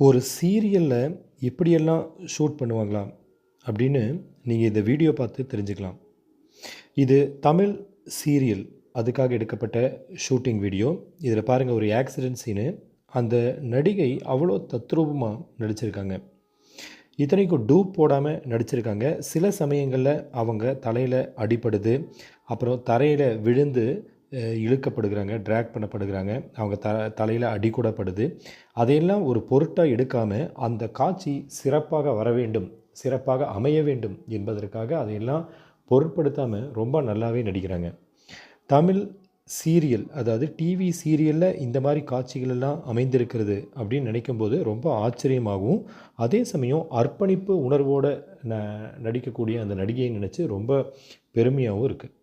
ஒரு சீரியலில் எப்படியெல்லாம் ஷூட் பண்ணுவாங்களா அப்படின்னு நீங்கள் இந்த வீடியோ பார்த்து தெரிஞ்சுக்கலாம். இது தமிழ் சீரியல், அதுக்காக எடுக்கப்பட்ட ஷூட்டிங் வீடியோ. இதில் பாருங்கள், ஒரு ஆக்சிடென்ட் சீனு. அந்த நடிகை அவ்வளோ தத்ரூபமாக நடிச்சிருக்காங்க. இத்தனைக்கும் டூப் போடாமல் நடிச்சிருக்காங்க. சில சமயங்களில் அவங்க தலையில் அடிபடுது, அப்புறம் தரையில் விழுந்து இழுக்கப்படுகிறாங்க, ட்ராக் பண்ணப்படுகிறாங்க. அவங்க தலையில் அடி கூட படுது. அதையெல்லாம் ஒரு பொருட்டாக எடுக்காமல் அந்த காட்சி சிறப்பாக வர வேண்டும், சிறப்பாக அமைய வேண்டும் என்பதற்காக அதையெல்லாம் பொருட்படுத்தாமல் ரொம்ப நல்லாவே நடிக்கிறாங்க. தமிழ் சீரியல், அதாவது டிவி சீரியலில் இந்த மாதிரி காட்சிகள் எல்லாம் அமைந்திருக்கிறது அப்படின்னு நினைக்கும்போது ரொம்ப ஆச்சரியமாகவும், அதே சமயம் அர்ப்பணிப்பு உணர்வோடு நடிக்கக்கூடிய அந்த நடிகையை நினச்சி ரொம்ப பெருமையாகவும் இருக்குது.